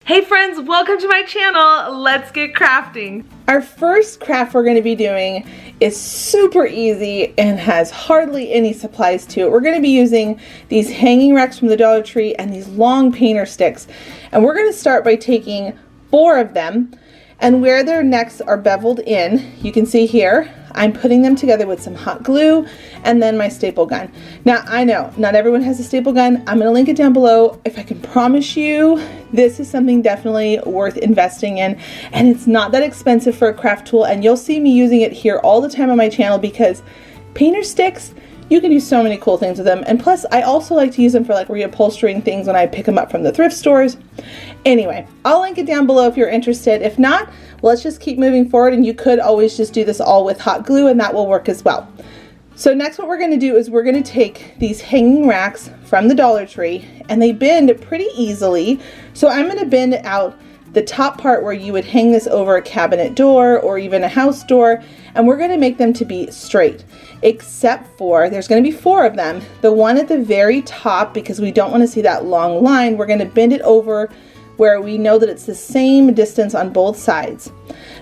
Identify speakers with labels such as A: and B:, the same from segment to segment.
A: Hey friends, welcome to my channel. Let's get crafting. Our first craft we're going to be doing is super easy and has hardly any supplies to it. We're going to be using these hanging racks from the Dollar Tree and these long painter sticks. And we're going to start by taking 4 of them, and where their necks are beveled in, you can see here, I'm putting them together with some hot glue and then my staple gun. Now I know not everyone has a staple gun. I'm gonna link it down below. If I can promise you, this is something definitely worth investing in, and it's not that expensive for a craft tool, and you'll see me using it here all the time on my channel because painter sticks, you can do so many cool things with them. And plus I also like to use them for like reupholstering things when I pick them up from the thrift stores. Anyway, I'll link it down below if you're interested. If not, let's just keep moving forward, and you could always just do this all with hot glue and that will work as well. So next what we're going to do is we're going to take these hanging racks from the Dollar Tree, and they bend pretty easily. So I'm going to bend out the top part where you would hang this over a cabinet door or even a house door, and we're going to make them to be straight, except for there's going to be 4 of them. The one at the very top, because we don't want to see that long line, we're going to bend it over where we know that it's the same distance on both sides.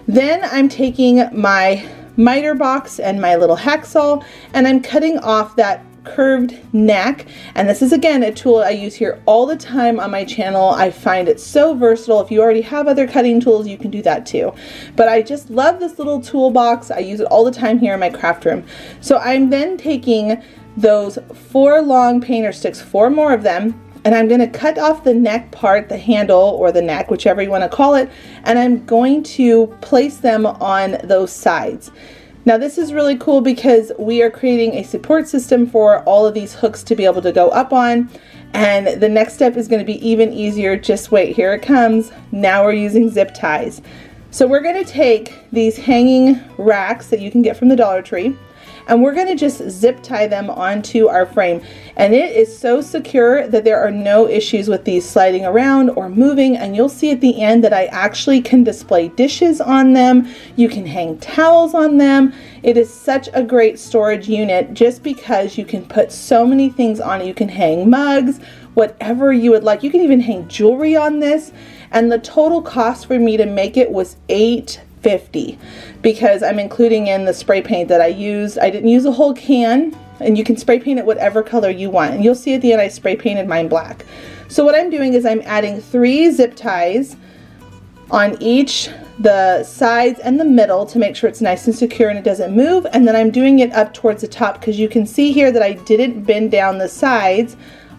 A: Then I'm taking my miter box and my little hacksaw, and I'm cutting off that curved neck. And this is again a tool I use here all the time on my channel. I find it so versatile. If you already have other cutting tools, you can do that too, but I just love this little toolbox. I use it all the time here in my craft room. So I'm then taking those 4 long painter sticks, 4 more of them, and I'm going to cut off the neck part, the handle or the neck, whichever you want to call it, and I'm going to place them on those sides. Now this is really cool because we are creating a support system for all of these hooks to be able to go up on, and the next step is going to be even easier. Just wait, here it comes. Now we're using zip ties. So we're going to take these hanging racks that you can get from the Dollar Tree, and we're going to just zip tie them onto our frame, and it is so secure that there are no issues with these sliding around or moving. And you'll see at the end that I actually can display dishes on them. You can hang towels on them. It is such a great storage unit just because you can put so many things on it. You can hang mugs, whatever you would like. You can even hang jewelry on this, and the total cost for me to make it was $8.50 because I'm including in the spray paint that I used. I didn't use a whole can, and you can spray paint it whatever color you want, and you'll see at the end I spray painted mine black. So what I'm doing is I'm adding 3 zip ties on each the sides and the middle to make sure it's nice and secure and it doesn't move, and then I'm doing it up towards the top because you can see here that I didn't bend down the sides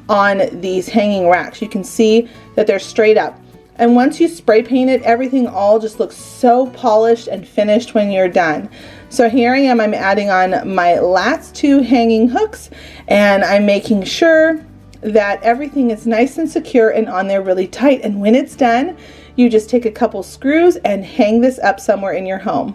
A: on these hanging racks. You can see that they're straight up. And once you spray paint it, everything all just looks so polished and finished when you're done. So here I am, I'm adding on my last 2 hanging hooks, and I'm making sure that everything is nice and secure and on there really tight. And when it's done, you just take a couple screws and hang this up somewhere in your home.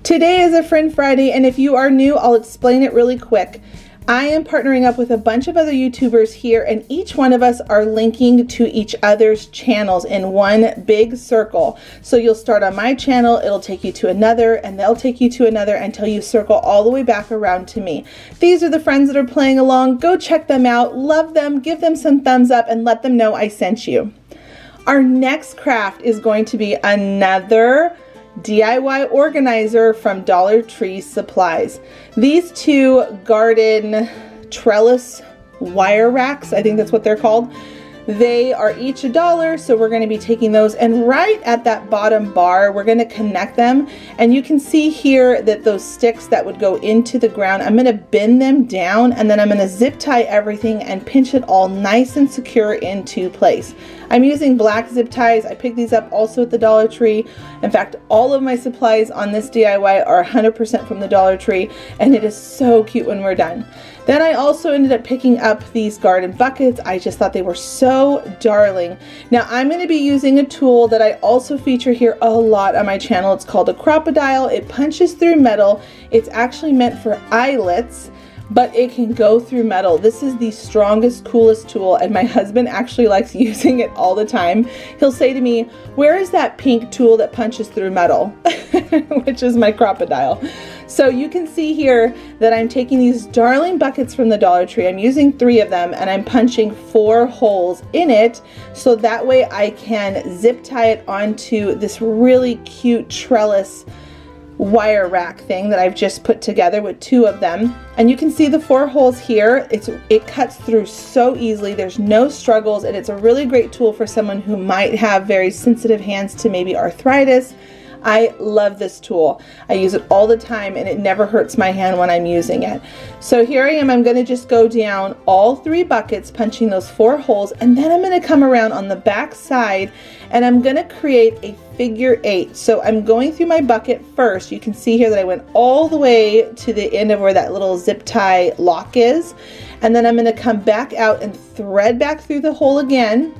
A: Today is a Friend Friday, and if you are new, I'll explain it really quick. I am partnering up with a bunch of other YouTubers here, and each one of us are linking to each other's channels in one big circle. So you'll start on my channel, it'll take you to another, and they'll take you to another until you circle all the way back around to me. These are the friends that are playing along. Go check them out, love them, give them some thumbs up, and let them know I sent you. Our next craft is going to be another DIY organizer from Dollar Tree Supplies. These 2 garden trellis wire racks, I think that's what they're called. They are each $1, so we're going to be taking those, and right at that bottom bar we're going to connect them, and you can see here that those sticks that would go into the ground, I'm going to bend them down, and then I'm going to zip tie everything and pinch it all nice and secure into place. I'm using black zip ties. I picked these up also at the Dollar Tree. In fact, all of my supplies on this DIY are 100% from the Dollar Tree, and it is so cute when we're done. Then I also ended up picking up these garden buckets. I just thought they were so darling. Now I'm going to be using a tool that I also feature here a lot on my channel. It's called a Crop-A-Dile. It punches through metal. It's actually meant for eyelets. but it can go through metal. This is the strongest, coolest tool, and my husband actually likes using it all the time. He'll say to me, "Where is that pink tool that punches through metal?" Which is my Crop-A-Dile. So you can see here that I'm taking these darling buckets from the Dollar Tree. I'm using 3 of them, and I'm punching 4 holes in it, so that way I can zip tie it onto this really cute trellis wire rack thing that I've just put together with 2 of them. And you can see the 4 holes here. It cuts through so easily. There's no struggles, and it's a really great tool for someone who might have very sensitive hands to maybe arthritis. I love this tool. I use it all the time, and it never hurts my hand when I'm using it. So here I am. I'm going to just go down all 3 buckets, punching those 4 holes, and then I'm going to come around on the back side, and I'm going to create a figure 8. So I'm going through my bucket first. You can see here that I went all the way to the end of where that little zip tie lock is, and then I'm going to come back out and thread back through the hole again,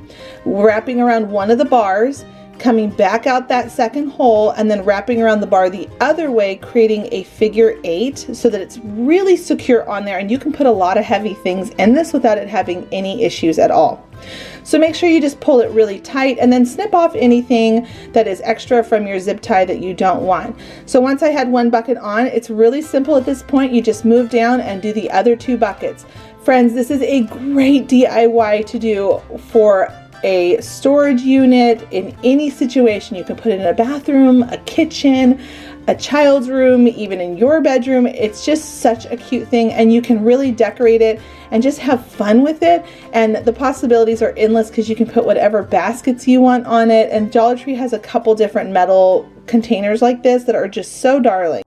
A: wrapping around one of the bars, coming back out that second hole, and then wrapping around the bar the other way, creating a figure 8 so that it's really secure on there, and you can put a lot of heavy things in this without it having any issues at all. So make sure you just pull it really tight, and then snip off anything that is extra from your zip tie that you don't want. So once I had one bucket on, it's really simple at this point. You just move down and do the other 2 buckets. Friends, this is a great DIY to do for a storage unit in any situation. You can put it in a bathroom, a kitchen, a child's room, even in your bedroom. It's just such a cute thing, and you can really decorate it and just have fun with it. And the possibilities are endless because you can put whatever baskets you want on it. And Dollar Tree has a couple different metal containers like this that are just so darling.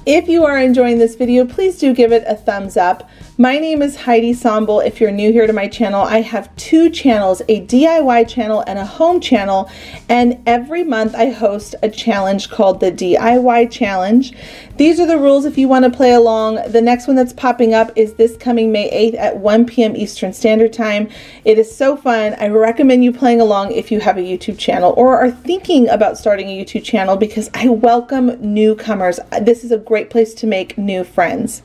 A: If you are enjoying this video, please do give it a thumbs up. My name is Heidi Sonboul. If you're new here to my channel, I have 2 channels, a DIY channel and a home channel, and every month I host a challenge called the DIY Challenge. These are the rules if you want to play along. The next one that's popping up is this coming May 8th at 1 p.m. Eastern Standard Time. It is so fun. I recommend you playing along if you have a YouTube channel or are thinking about starting a YouTube channel, because I welcome newcomers. This is a great place to make new friends.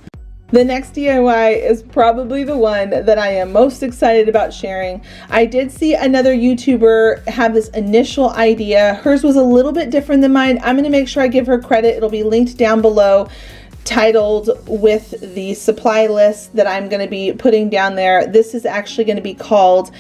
A: The next DIY is probably the one that I am most excited about sharing. I did see another YouTuber have this initial idea. Hers was a little bit different than mine. I'm going to make sure I give her credit. It'll be linked down below, titled with the supply list that I'm going to be putting down there. This is actually going to be called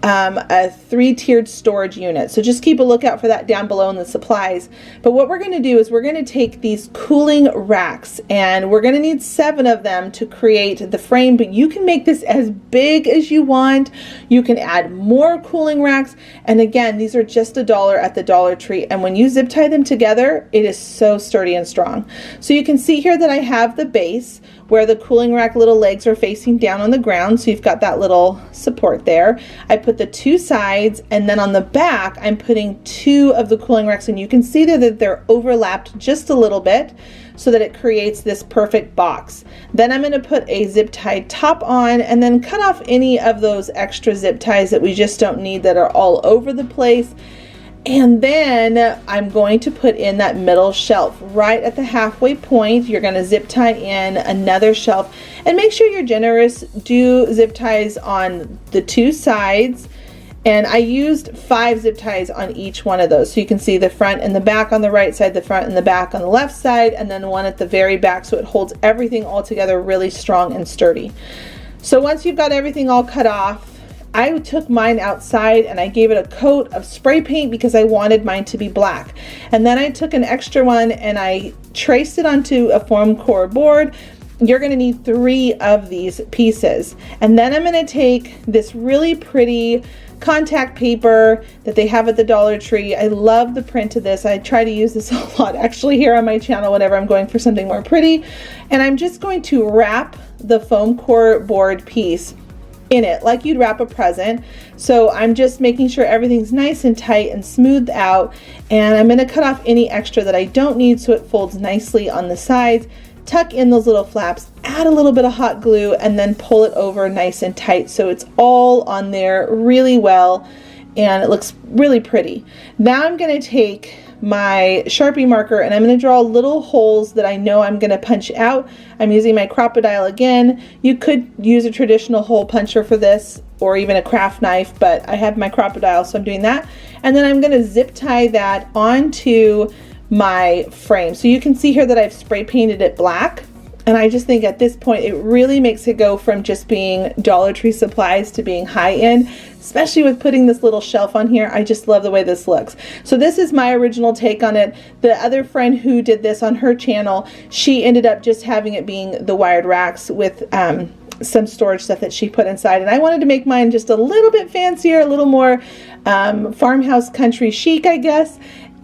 A: a 3-tiered storage unit. So just keep a lookout for that down below in the supplies. But what we're going to do is we're going to take these cooling racks, and we're going to need 7 of them to create the frame, but you can make this as big as you want. You can add more cooling racks, and again, these are just $1 at the Dollar Tree, and when you zip tie them together, it is so sturdy and strong. So you can see here that I have the base where the cooling rack little legs are facing down on the ground, so you've got that little support there. I put the 2 sides, and then on the back I'm putting 2 of the cooling racks, and you can see there that they're overlapped just a little bit so that it creates this perfect box. Then I'm going to put a zip tie top on, and then cut off any of those extra zip ties that we just don't need that are all over the place. And then I'm going to put in that middle shelf right at the halfway point. You're going to zip tie in another shelf, and make sure you're generous. Do zip ties on the 2 sides, and I used 5 zip ties on each one of those. So you can see the front and the back on the right side, the front and the back on the left side, and then one at the very back, so it holds everything all together really strong and sturdy. So once you've got everything all cut off, I took mine outside and I gave it a coat of spray paint because I wanted mine to be black. And then I took an extra one and I traced it onto a foam core board. You're going to need 3 of these pieces. And then I'm going to take this really pretty contact paper that they have at the Dollar Tree. I love the print of this. I try to use this a lot actually here on my channel whenever I'm going for something more pretty. And I'm just going to wrap the foam core board piece in it like you'd wrap a present. So I'm just making sure everything's nice and tight and smoothed out, and I'm going to cut off any extra that I don't need so it folds nicely on the sides. Tuck in those little flaps, add a little bit of hot glue, and then pull it over nice and tight so it's all on there really well and it looks really pretty. Now I'm going to take my Sharpie marker and I'm going to draw little holes that I know I'm going to punch out. I'm using my Crop-A-Dile again. You could use a traditional hole puncher for this or even a craft knife, but I have my Crop-A-Dile, so I'm doing that. And then I'm going to zip tie that onto my frame. So you can see here that I've spray painted it black. And I just think at this point it really makes it go from just being Dollar Tree supplies to being high-end, especially with putting this little shelf on here. I just love the way this looks. So this is my original take on it. The other friend who did this on her channel, she ended up just having it being the wired racks with some storage stuff that she put inside. And I wanted to make mine just a little bit fancier, a little more farmhouse country chic, I guess.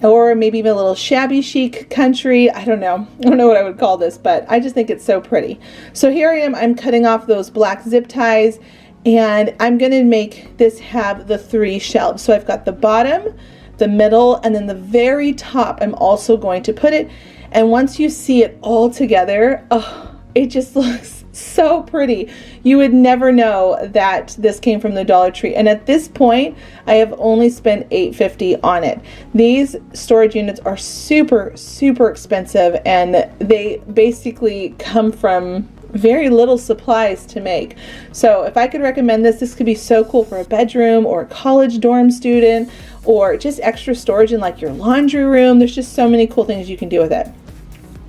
A: Or maybe even a little shabby chic country. I don't know what I would call this, but I just think it's so pretty. So here I am, I'm cutting off those black zip ties, and I'm gonna make this have the 3 shelves. So I've got the bottom, the middle, and then the very top I'm also going to put it. And once you see it all together, oh, it just looks so pretty. You would never know that this came from the Dollar Tree. And at this point, I have only spent $8.50 on it. These storage units are super, super expensive, and they basically come from very little supplies to make. So if I could recommend this, this could be so cool for a bedroom or a college dorm student, or just extra storage in like your laundry room. There's just so many cool things you can do with it.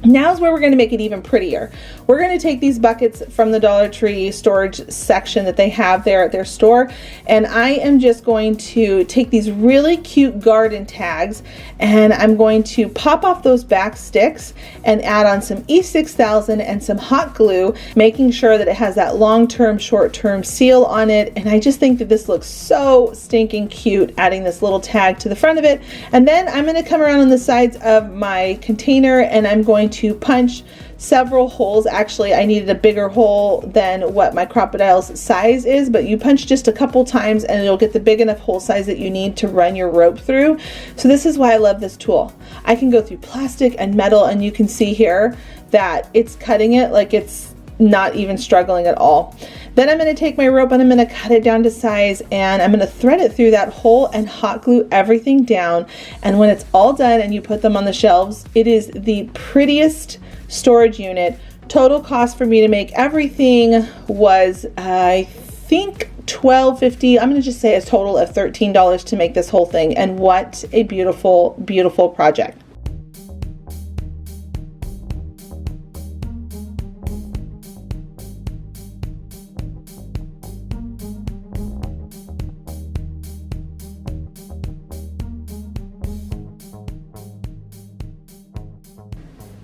A: Now's where we're going to make it even prettier. We're going to take these buckets from the Dollar Tree storage section that they have there at their store, and I am just going to take these really cute garden tags and I'm going to pop off those back sticks and add on some E6000 and some hot glue, making sure that it has that long-term, short-term seal on it. And I just think that this looks so stinking cute, adding this little tag to the front of it. And then I'm going to come around on the sides of my container and I'm going to punch several holes. Actually, I needed a bigger hole than what my Crop-A-Dile's size is, but you punch just a couple times and it'll get the big enough hole size that you need to run your rope through. So this is why I love this tool. I can go through plastic and metal, and you can see here that it's cutting it like it's not even struggling at all. Then I'm going to take my rope and I'm going to cut it down to size, and I'm going to thread it through that hole and hot glue everything down. And when it's all done and you put them on the shelves, it is the prettiest storage unit. Total cost for me to make everything was, I think, $12.50. I'm going to just say a total of $13 to make this whole thing. And what a beautiful, beautiful project.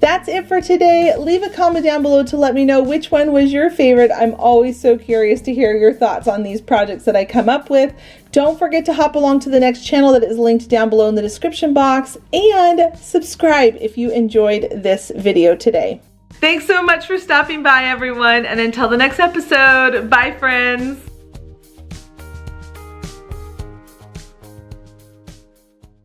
A: That's it for today. Leave a comment down below to let me know which one was your favorite. I'm always so curious to hear your thoughts on these projects that I come up with. Don't forget to hop along to the next channel that is linked down below in the description box, and subscribe if you enjoyed this video today. Thanks so much for stopping by, everyone, and until the next episode, bye friends.